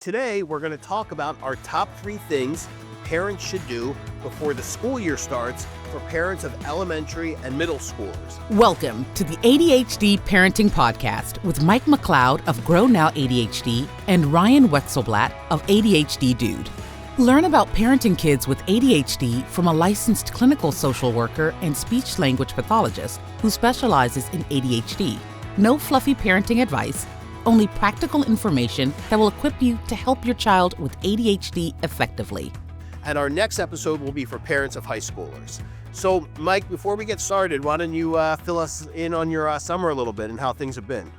Today, we're going to talk about our top 3 things parents should do before the school year starts for parents of elementary and middle schoolers. Welcome to the ADHD Parenting Podcast with Mike McLeod of Grow Now ADHD and Ryan Wetzelblatt of ADHD Dude. Learn about parenting kids with ADHD from a licensed clinical social worker and speech-language pathologist who specializes in ADHD. No fluffy parenting advice, only practical information that will equip you to help your child with ADHD effectively. And our next episode will be for parents of high schoolers. So, Mike, before we get started, why don't you fill us in on your summer a little bit and how things have been?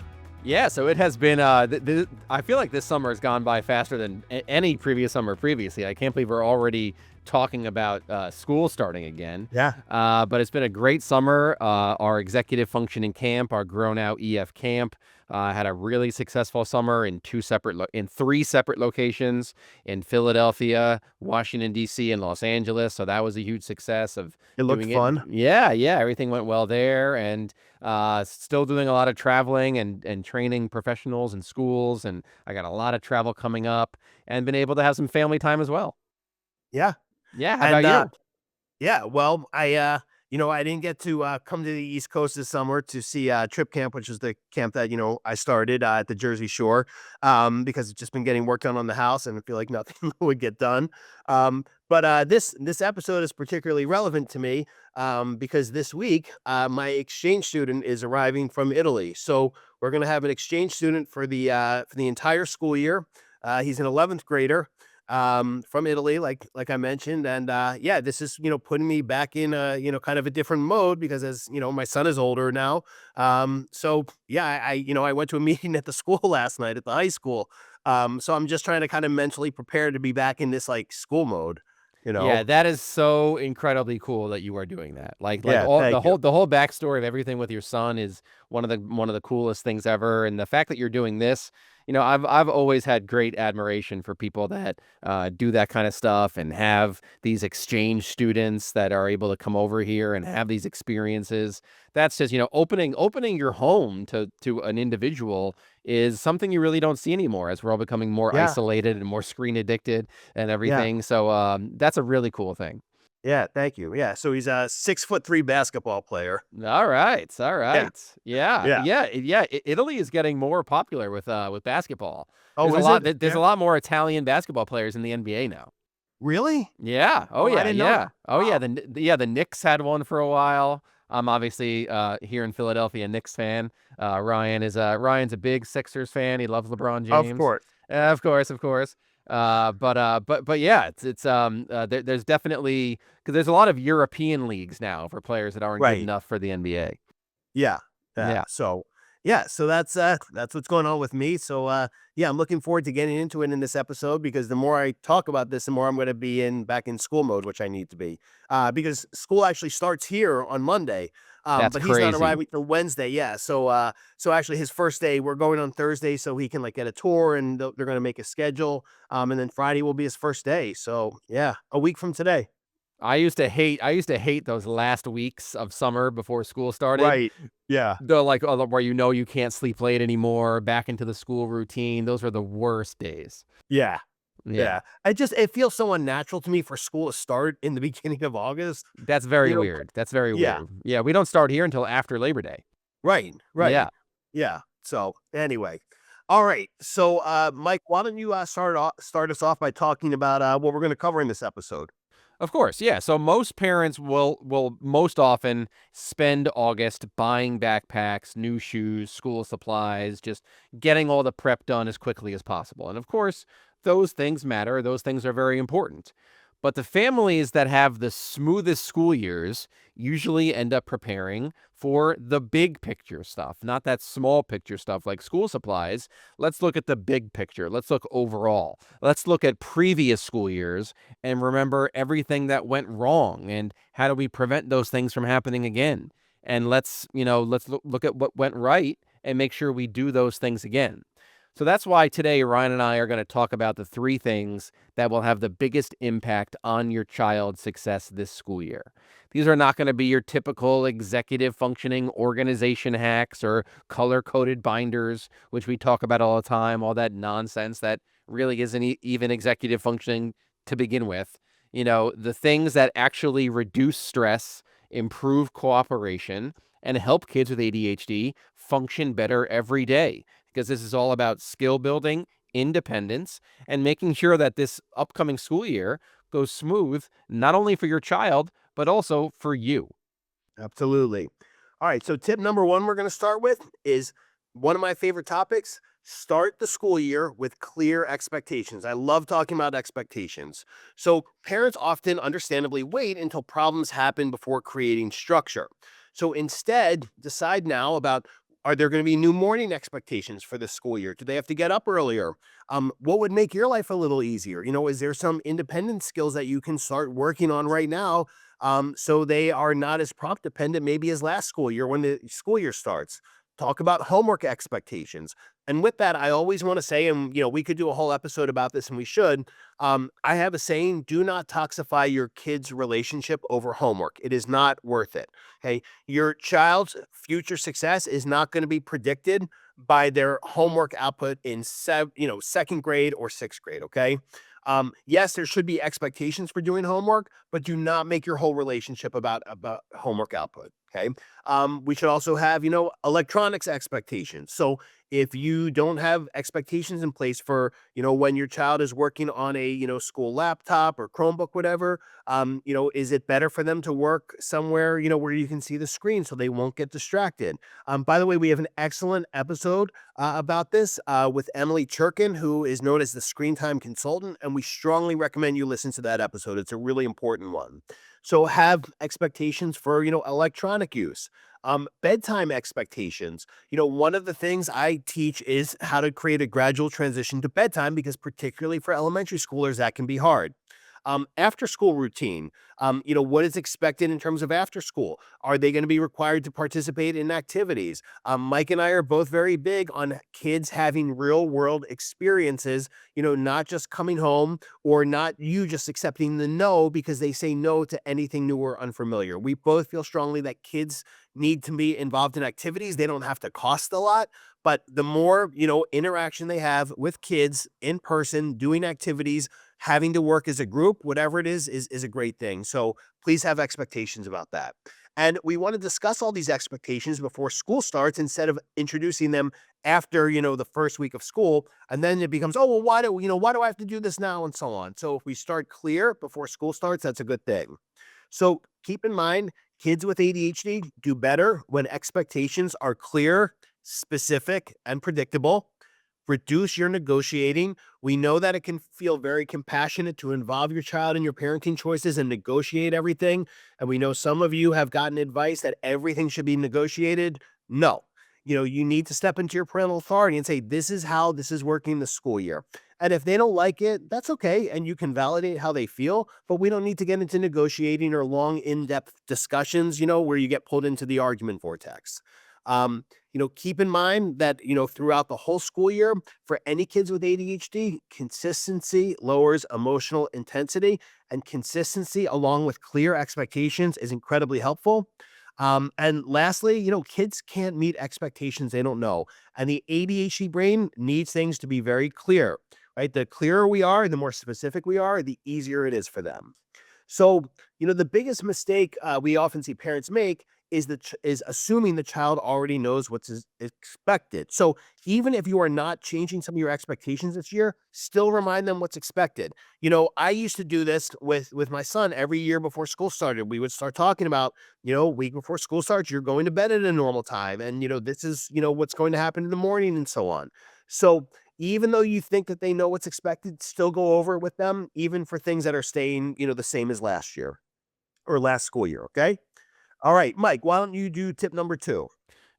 Yeah, so it has been, I feel like this summer has gone by faster than any previous summer previously. I can't believe we're already talking about school starting again. Yeah. But it's been a great summer. Our executive functioning camp, our Grow Now EF camp, had a really successful summer in three separate locations in Philadelphia, Washington, D.C., and Los Angeles. So that was a huge success of It looked doing fun. Yeah, everything went well there. And still doing a lot of traveling and training professionals in schools. And I got a lot of travel coming up and been able to have some family time as well. Yeah. Yeah, how about you? Yeah, well, I didn't get to come to the East Coast this summer to see Trip Camp, which is the camp that, I started at the Jersey Shore because it's just been getting work done on the house and I feel like nothing would get done. But this episode is particularly relevant to me because this week my exchange student is arriving from Italy. So we're going to have an exchange student for the entire school year. He's an 11th grader. From Italy, like I mentioned, and this is putting me back in kind of a different mode because as my son is older now. I went to a meeting at the school last night at the high school. So I'm just trying to kind of mentally prepare to be back in this like school mode. Yeah, that is so incredibly cool that you are doing that. Like Yeah, all thank you. the whole backstory of everything with your son is one of the coolest things ever. And the fact that you're doing this, I've always had great admiration for people that do that kind of stuff and have these exchange students that are able to come over here and have these experiences. That's just, opening your home to an individual is something you really don't see anymore as we're all becoming more Yeah. isolated and more screen addicted and everything. So that's a really cool thing. Yeah, thank you. Yeah, so he's a 6'3" basketball player. All right. Yeah. Italy is getting more popular with basketball. Oh, There's is a lot. it? There's a lot more Italian basketball players in the NBA now. Really? Yeah. Oh, Oh, I yeah. didn't know Yeah. that. Oh, yeah. Wow. The Knicks had one for a while. I'm obviously here in Philadelphia, Knicks fan. Ryan's a big Sixers fan. He loves LeBron Of James. course. Of course. But yeah, there's definitely because there's a lot of European leagues now for players that aren't good Right. enough for the NBA. Yeah. Yeah. So that's what's going on with me. So I'm looking forward to getting into it in this episode because the more I talk about this, the more I'm going to be back in school mode, which I need to be. Because school actually starts here on Monday. That's But he's not crazy. arriving till Wednesday. Yeah. So actually his first day, we're going on Thursday so he can like get a tour and they're going to make a schedule. And then Friday will be his first day. So yeah, a week from today. I used to hate those last weeks of summer before school started. Right. Yeah. The like where you can't sleep late anymore, back into the school routine. Those are the worst days. Yeah. Yeah. It feels so unnatural to me for school to start in the beginning of August. That's very You know, weird. That's very Yeah. weird. Yeah, we don't start here until after Labor Day. Right. Yeah. Yeah. So anyway, all right. So Mike, why don't you start us off by talking about what we're going to cover in this episode? Of course, yeah. So most parents will most often spend August buying backpacks, new shoes, school supplies, just getting all the prep done as quickly as possible. And of course, those things matter. Those things are very important. But the families that have the smoothest school years usually end up preparing for the big picture stuff, not that small picture stuff like school supplies. Let's look at the big picture. Let's look overall. Let's look at previous school years and remember everything that went wrong and how do we prevent those things from happening again? And let's look at what went right and make sure we do those things again. So that's why today Ryan and I are going to talk about the 3 things that will have the biggest impact on your child's success this school year. These are not going to be your typical executive functioning organization hacks or color-coded binders, which we talk about all the time, all that nonsense that really isn't even executive functioning to begin with. The things that actually reduce stress, improve cooperation, and help kids with ADHD function better every day. Because this is all about skill building, independence, and making sure that this upcoming school year goes smooth, not only for your child, but also for you. Absolutely. All right. So, tip number one we're going to start with is one of my favorite topics. Start the school year with clear expectations. I love talking about expectations. So, parents often understandably wait until problems happen before creating structure. So, instead, decide now about, are there going to be new morning expectations for the school year? Do they have to get up earlier? What would make your life a little easier? Is there some independent skills that you can start working on right now, so they are not as prompt dependent maybe as last school year when the school year starts? Talk about homework expectations. And with that, I always want to say, and we could do a whole episode about this, and we should. I have a saying: do not toxify your kids' relationship over homework. It is not worth it. Okay, your child's future success is not going to be predicted by their homework output in second grade or sixth grade. Okay. Yes, there should be expectations for doing homework, but do not make your whole relationship about homework output. Okay. We should also have, electronics expectations. So if you don't have expectations in place for, when your child is working on a, school laptop or Chromebook, whatever, is it better for them to work somewhere, where you can see the screen so they won't get distracted? By the way, we have an excellent episode about this with Emily Churkin, who is known as the screen time consultant. And we strongly recommend you listen to that episode. It's a really important one. So have expectations for, electronic use. Bedtime expectations. One of the things I teach is how to create a gradual transition to bedtime, because particularly for elementary schoolers, that can be hard. After school routine. What is expected in terms of after school? Are they going to be required to participate in activities? Mike and I are both very big on kids having real world experiences, not just coming home, or not you just accepting the no because they say no to anything new or unfamiliar. We both feel strongly that kids need to be involved in activities. They don't have to cost a lot, but the more, interaction they have with kids in person, doing activities, having to work as a group, whatever it is a great thing. So please have expectations about that. And we want to discuss all these expectations before school starts instead of introducing them after, the first week of school. And then it becomes, oh, well, why do I have to do this now? And so on. So if we start clear before school starts, that's a good thing. So keep in mind, kids with ADHD do better when expectations are clear, specific, and predictable. Reduce your negotiating. We know that it can feel very compassionate to involve your child in your parenting choices and negotiate everything. And we know some of you have gotten advice that everything should be negotiated. No, you need to step into your parental authority and say, this is how this is working this school year. And if they don't like it, that's okay. And you can validate how they feel, but we don't need to get into negotiating or long, in-depth discussions, where you get pulled into the argument vortex. Keep in mind that, throughout the whole school year, for any kids with ADHD, consistency lowers emotional intensity, and consistency along with clear expectations is incredibly helpful. And lastly, kids can't meet expectations they don't know. And the ADHD brain needs things to be very clear, right? The clearer we are, the more specific we are, the easier it is for them. So, the biggest mistake we often see parents make is assuming the child already knows what's expected. So even if you are not changing some of your expectations this year, still remind them what's expected. I used to do this with my son every year before school started. We would start talking about, week before school starts, you're going to bed at a normal time, and this is what's going to happen in the morning, and so on. So even though you think that they know what's expected, still go over it with them, even for things that are staying, the same as last year or last school year. Okay. All right, Mike, why don't you do tip number two?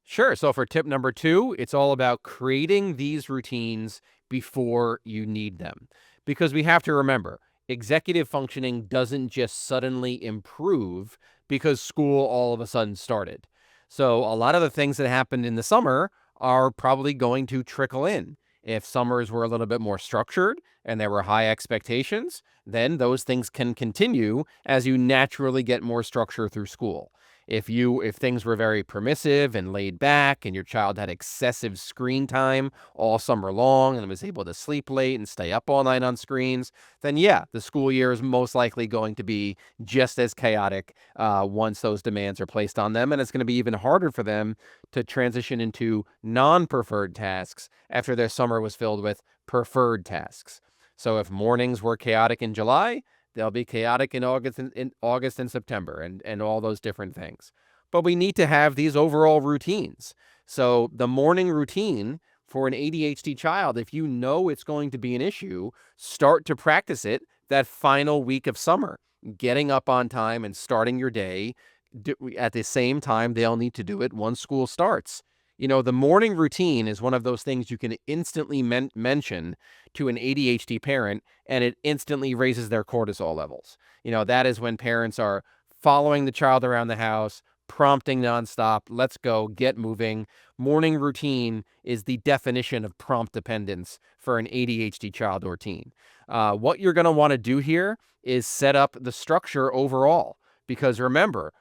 Sure. So for tip number 2, it's all about creating these routines before you need them. Because we have to remember, executive functioning doesn't just suddenly improve because school all of a sudden started. So a lot of the things that happened in the summer are probably going to trickle in. If summers were a little bit more structured and there were high expectations, then those things can continue as you naturally get more structure through school. If things were very permissive and laid back and your child had excessive screen time all summer long and was able to sleep late and stay up all night on screens, then yeah, the school year is most likely going to be just as chaotic once those demands are placed on them. And it's going to be even harder for them to transition into non-preferred tasks after their summer was filled with preferred tasks. So if mornings were chaotic in July, they'll be chaotic in August and September and all those different things. But we need to have these overall routines. So the morning routine for an ADHD child, if you know it's going to be an issue, start to practice it that final week of summer, getting up on time and starting your day. At the same time, they'll need to do it once school starts. The morning routine is one of those things you can instantly mention to an ADHD parent, and it instantly raises their cortisol levels. That is when parents are following the child around the house, prompting nonstop, let's go, get moving. Morning routine is the definition of prompt dependence for an ADHD child or teen. What you're going to want to do here is set up the structure overall, because remember,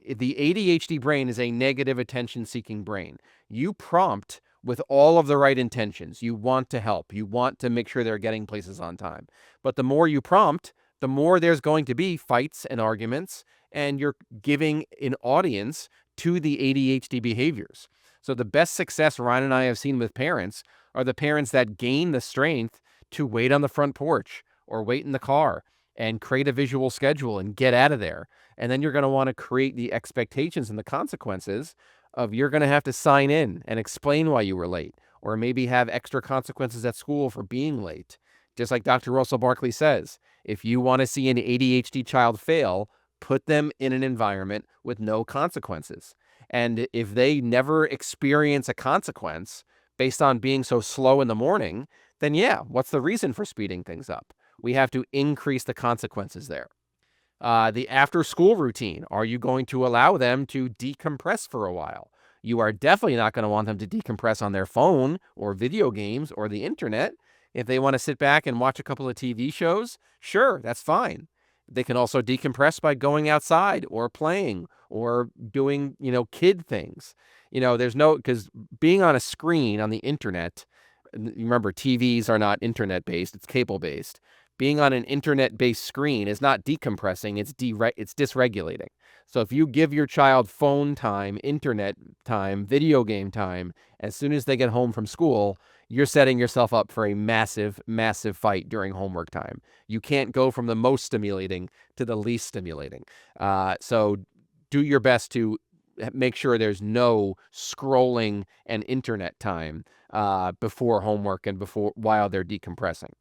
the ADHD brain is a negative attention-seeking brain. You prompt with all of the right intentions. You want to help. You want to make sure they're getting places on time. But the more you prompt, the more there's going to be fights and arguments, and you're giving an audience to the ADHD behaviors. So the best success Ryan and I have seen with parents are the parents that gain the strength to wait on the front porch or wait in the car and create a visual schedule and get out of there. And then you're going to want to create the expectations and the consequences of you're going to have to sign in and explain why you were late, or maybe have extra consequences at school for being late. Just like Dr. Russell Barkley says, if you want to see an ADHD child fail, put them in an environment with no consequences. And if they never experience a consequence based on being so slow in the morning, then yeah, what's the reason for speeding things up? We have to increase the consequences there. The after-school routine. Are you going to allow them to decompress for a while? You are definitely not going to want them to decompress on their phone or video games or the internet. If they want to sit back and watch a couple of TV shows, sure, that's fine. They can also decompress by going outside or playing or doing, kid things. Because being on a screen on the internet, remember, TVs are not internet-based, it's cable-based. Being on an internet-based screen is not decompressing, it's dysregulating. So if you give your child phone time, internet time, video game time, as soon as they get home from school, you're setting yourself up for a massive, massive fight during homework time. You can't go from the most stimulating to the least stimulating. So do your best to make sure there's no scrolling and internet time before homework and while they're decompressing.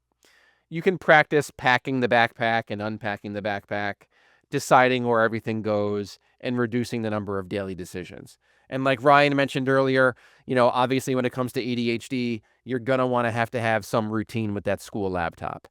You can practice packing the backpack and unpacking the backpack, deciding where everything goes, and reducing the number of daily decisions. And like Ryan mentioned earlier, obviously when it comes to ADHD, you're going to want to have some routine with that school laptop.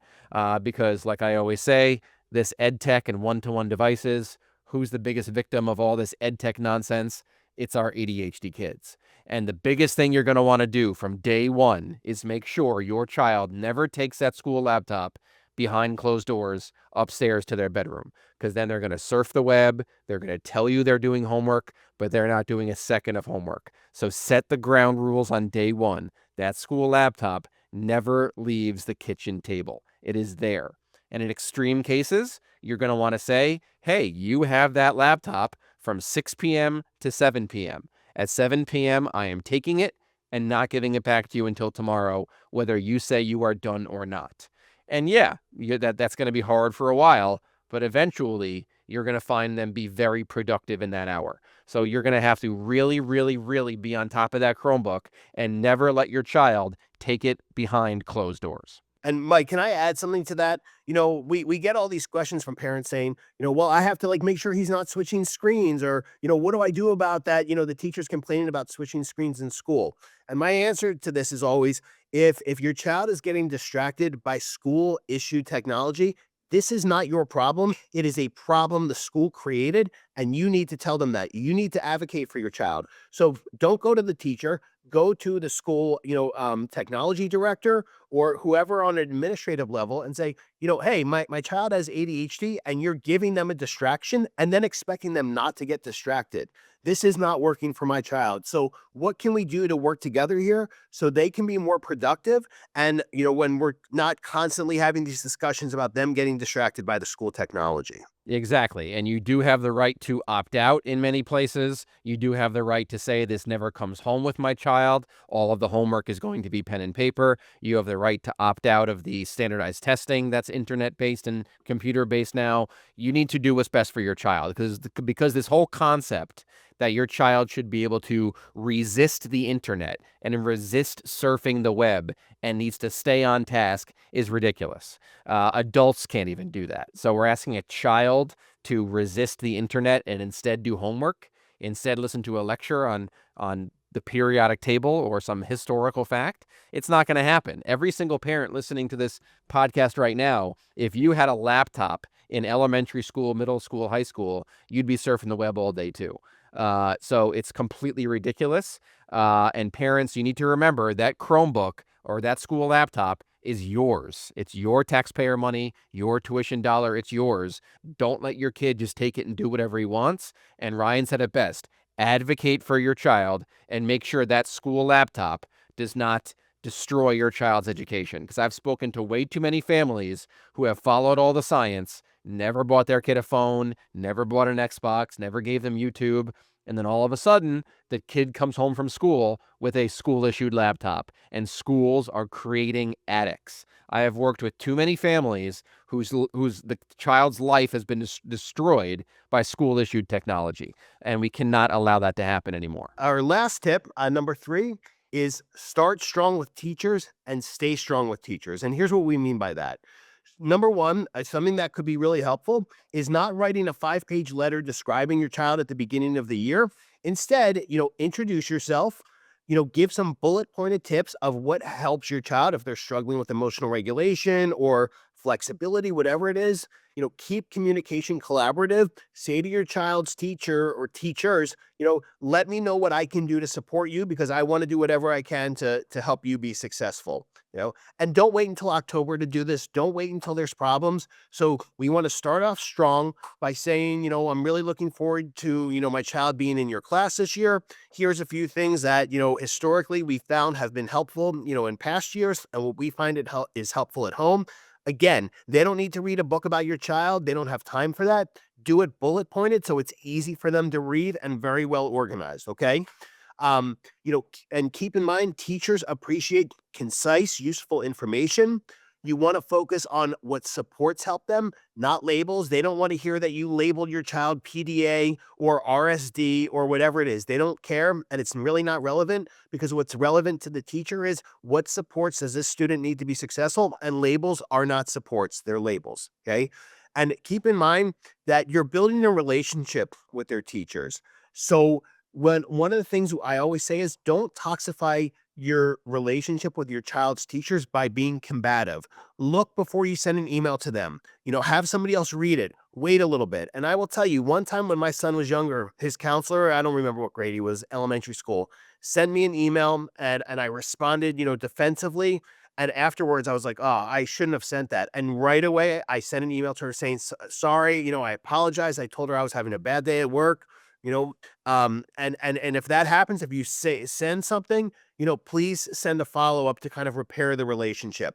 Because like I always say, this ed tech and one-to-one devices, who's the biggest victim of all this ed tech nonsense? It's our ADHD kids. And the biggest thing you're going to want to do from day one is make sure your child never takes that school laptop behind closed doors upstairs to their bedroom, because then they're going to surf the web. They're going to tell you they're doing homework, but they're not doing a second of homework. So set the ground rules on day one. That school laptop never leaves the kitchen table. It is there. And in extreme cases, you're going to want to say, hey, you have that laptop from 6 p.m. to 7 p.m. At 7 p.m., I am taking it and not giving it back to you until tomorrow, whether you say you are done or not. And yeah, that's going to be hard for a while, but eventually you're going to find them be very productive in that hour. So you're going to have to really, really, really be on top of that Chromebook and never let your child take it behind closed doors. And Mike, can I add something to that? We get all these questions from parents saying, well, I have to make sure he's not switching screens, or, what do I do about that? The teacher's complaining about switching screens in school. And my answer to this is always, if your child is getting distracted by school issued technology, this is not your problem. It is a problem the school created. And you need to tell them that. You need to advocate for your child. So don't go to the teacher, go to the school, technology director or whoever on an administrative level and say, hey, my child has ADHD and you're giving them a distraction and then expecting them not to get distracted. This is not working for my child. So what can we do to work together here so they can be more productive? And, when we're not constantly having these discussions about them getting distracted by the school technology. Exactly. And you do have the right to opt out in many places. You do have the right to say this never comes home with my child. All of the homework is going to be pen and paper. You have the right to opt out of the standardized testing that's internet based and computer based now. You need to do what's best for your child because this whole concept that your child should be able to resist the internet and resist surfing the web and needs to stay on task is ridiculous. Adults can't even do that. So we're asking a child to resist the internet and instead do homework, instead listen to a lecture on the periodic table or some historical fact. It's not going to happen. Every single parent listening to this podcast right now, if you had a laptop in elementary school, middle school, high school, you'd be surfing the web all day too. So it's completely ridiculous. And parents, you need to remember that Chromebook or that school laptop is yours. It's your taxpayer money, your tuition dollar. It's yours. Don't let your kid just take it and do whatever he wants. And Ryan said it best. Advocate for your child and make sure that school laptop does not destroy your child's education. Because I've spoken to way too many families who have followed all the science, never bought their kid a phone, never bought an Xbox, never gave them YouTube. And then all of a sudden, the kid comes home from school with a school-issued laptop, and schools are creating addicts. I have worked with too many families whose the child's life has been destroyed by school-issued technology, and we cannot allow that to happen anymore. Our last tip, number 3, is start strong with teachers and stay strong with teachers. And here's what we mean by that. Number one, something that could be really helpful is not writing a 5-page letter describing your child at the beginning of the year. Instead, introduce yourself, give some bullet pointed tips of what helps your child if they're struggling with emotional regulation or flexibility, whatever it is. Keep communication collaborative. Say to your child's teacher or teachers, let me know what I can do to support you because I want to do whatever I can to help you be successful. And don't wait until October to do this. Don't wait until there's problems. So we want to start off strong by saying, I'm really looking forward to, my child being in your class this year. Here's a few things that, historically we found have been helpful, in past years and what we find is helpful at home. Again, they don't need to read a book about your child. They don't have time for that. Do it bullet pointed so it's easy for them to read and very well organized. Okay. And keep in mind, teachers appreciate concise, useful information. You want to focus on what supports help them, not labels. They don't want to hear that you labeled your child PDA or RSD or whatever it is. They don't care, and it's really not relevant because what's relevant to the teacher is what supports does this student need to be successful, and labels are not supports, they're labels, okay? And keep in mind that you're building a relationship with their teachers. So one of the things I always say is don't toxify your relationship with your child's teachers by being combative. Look before you send an email to them. Have somebody else read it. Wait a little bit. And I will tell you, one time when my son was younger, his counselor, I don't remember what grade he was, elementary school, sent me an email and I responded, defensively. And afterwards, I was like, oh, I shouldn't have sent that. And right away, I sent an email to her saying, sorry, I apologize. I told her I was having a bad day at work. And if that happens, if you send something, please send a follow-up to kind of repair the relationship.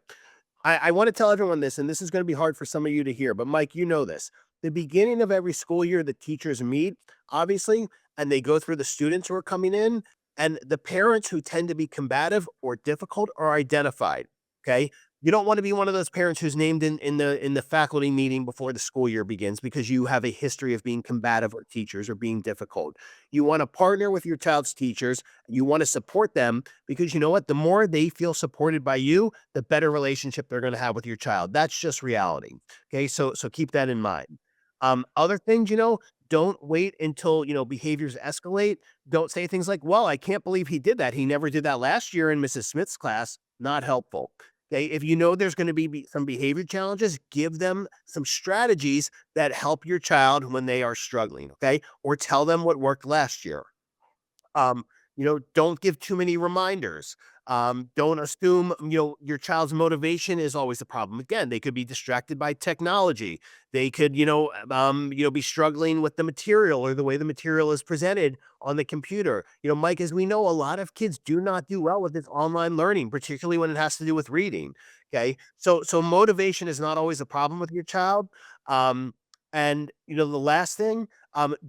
I want to tell everyone this, and this is going to be hard for some of you to hear, but Mike, this. The beginning of every school year, the teachers meet, obviously, and they go through the students who are coming in, and the parents who tend to be combative or difficult are identified. Okay. You don't want to be one of those parents who's named in the faculty meeting before the school year begins because you have a history of being combative or teachers or being difficult. You want to partner with your child's teachers. You want to support them because you know what? The more they feel supported by you, the better relationship they're going to have with your child. That's just reality. Okay. So keep that in mind. Other things, don't wait until, behaviors escalate. Don't say things like, well, I can't believe he did that. He never did that last year in Mrs. Smith's class. Not helpful. Okay, if you know there's going to be some behavior challenges, give them some strategies that help your child when they are struggling. Okay, or tell them what worked last year. Um, don't give too many reminders. Don't assume, your child's motivation is always the problem. Again, they could be distracted by technology. They could, be struggling with the material or the way the material is presented on the computer. Mike, as we know, a lot of kids do not do well with this online learning, particularly when it has to do with reading. Okay. So motivation is not always a problem with your child. And the last thing,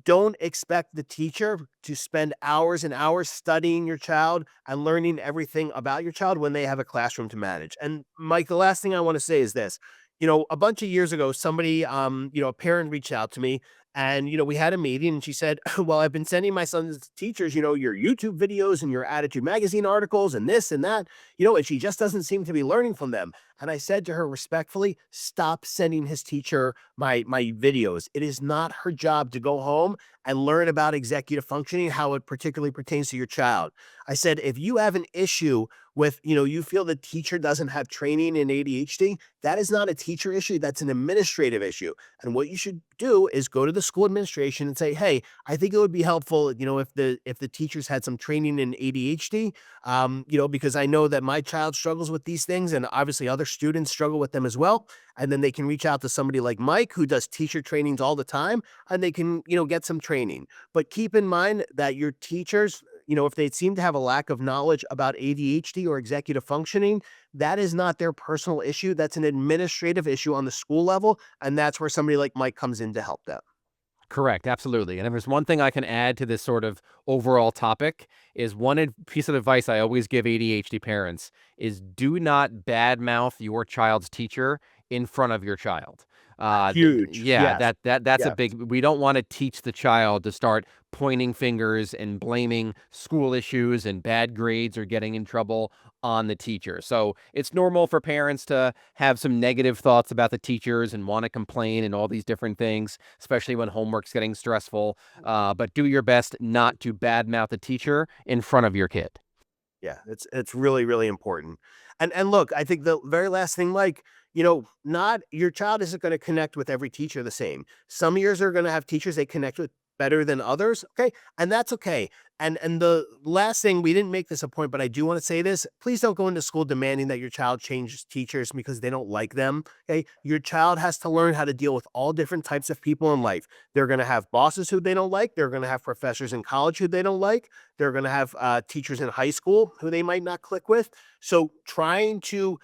don't expect the teacher to spend hours and hours studying your child and learning everything about your child when they have a classroom to manage. And Mike, the last thing I want to say is this. A bunch of years ago, somebody, a parent reached out to me and, we had a meeting and she said, well, I've been sending my son's teachers, your YouTube videos and your Attitude Magazine articles and this and that, and she just doesn't seem to be learning from them. And I said to her respectfully, stop sending his teacher my videos. It is not her job to go home and learn about executive functioning, how it particularly pertains to your child. I said, if you have an issue with, you feel the teacher doesn't have training in ADHD, that is not a teacher issue. That's an administrative issue. And what you should do is go to the school administration and say, hey, I think it would be helpful, if the teachers had some training in ADHD, because I know that my child struggles with these things and obviously other students struggle with them as well. And then they can reach out to somebody like Mike, who does teacher trainings all the time, and they can, get some training. But keep in mind that your teachers, if they seem to have a lack of knowledge about ADHD or executive functioning, that is not their personal issue. That's an administrative issue on the school level. And that's where somebody like Mike comes in to help them. Correct, absolutely. And if there's one thing I can add to this sort of overall topic is piece of advice I always give ADHD parents is do not badmouth your child's teacher in front of your child. Huge. Yeah, Yes. that's a Yes. big. We don't want to teach the child to start pointing fingers and blaming school issues and bad grades or getting in trouble on the teacher. So it's normal for parents to have some negative thoughts about the teachers and want to complain and all these different things, especially when homework's getting stressful. But do your best not to badmouth the teacher in front of your kid. Yeah, it's really, really important. And look, I think the very last thing, like, not your child isn't going to connect with every teacher the same. Some years are going to have teachers they connect with better than others. Okay. And that's okay. And the last thing, we didn't make this a point, but I do want to say this. Please don't go into school demanding that your child change teachers because they don't like them. Okay. Your child has to learn how to deal with all different types of people in life. They're going to have bosses who they don't like. They're going to have professors in college who they don't like. They're going to have teachers in high school who they might not click with. So trying to,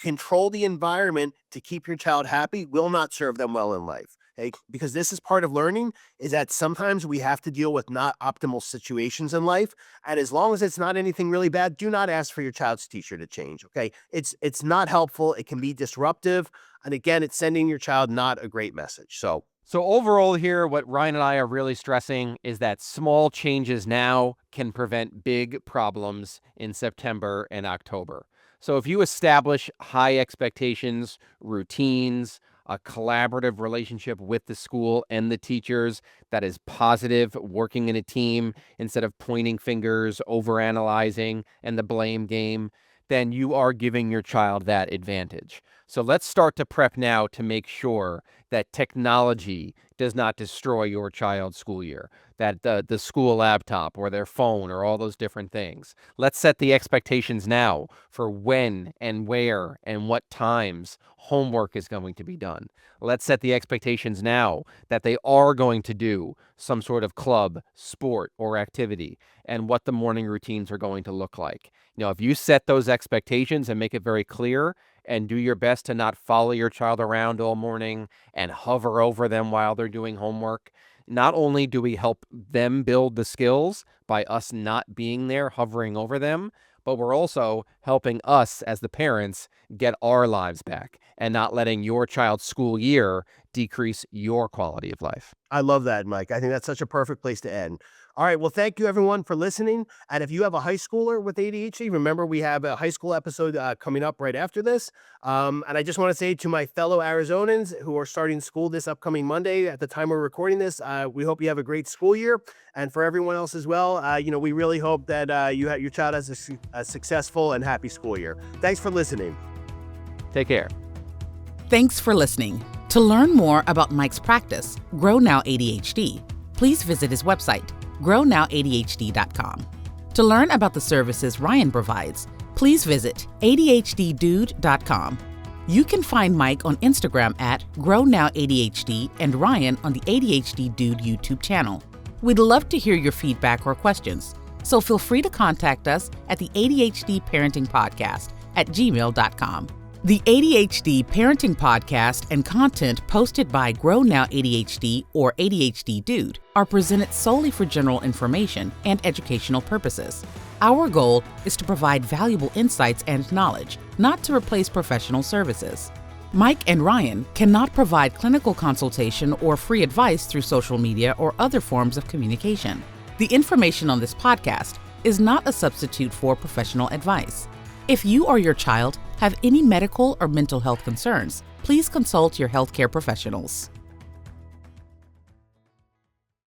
control the environment to keep your child happy will not serve them well in life. Okay? Because this is part of learning is that sometimes we have to deal with not optimal situations in life. And as long as it's not anything really bad, do not ask for your child's teacher to change. Okay. It's not helpful. It can be disruptive. And again, it's sending your child not a great message. So overall here, what Ryan and I are really stressing is that small changes now can prevent big problems in September and October. So if you establish high expectations, routines, a collaborative relationship with the school and the teachers that is positive, working in a team instead of pointing fingers, overanalyzing, and the blame game, then you are giving your child that advantage. So let's start to prep now to make sure that technology does not destroy your child's school year, that the school laptop or their phone or all those different things. Let's set the expectations now for when and where and what times homework is going to be done. Let's set the expectations now that they are going to do some sort of club, sport, or activity and what the morning routines are going to look like. If you set those expectations and make it very clear and do your best to not follow your child around all morning and hover over them while they're doing homework, not only do we help them build the skills by us not being there hovering over them, but we're also helping us as the parents get our lives back and not letting your child's school year decrease your quality of life. I love that, Mike. I think that's such a perfect place to end. All right. Well, thank you everyone for listening. And if you have a high schooler with ADHD, remember we have a high school episode coming up right after this. And I just want to say to my fellow Arizonans who are starting school this upcoming Monday at the time we're recording this, we hope you have a great school year. And for everyone else as well, we really hope that your child has a successful and happy school year. Thanks for listening. Take care. Thanks for listening. To learn more about Mike's practice, Grow Now ADHD, please visit his website, grownowadhd.com. To learn about the services Ryan provides, please visit adhddude.com. You can find Mike on Instagram at GrowNowADHD and Ryan on the ADHD Dude YouTube channel. We'd love to hear your feedback or questions, so feel free to contact us at the ADHD Parenting Podcast at gmail.com. The ADHD Parenting Podcast and content posted by Grow Now ADHD or ADHD Dude are presented solely for general information and educational purposes. Our goal is to provide valuable insights and knowledge, not to replace professional services. Mike and Ryan cannot provide clinical consultation or free advice through social media or other forms of communication. The information on this podcast is not a substitute for professional advice. If you or your child have any medical or mental health concerns, please consult your healthcare professionals.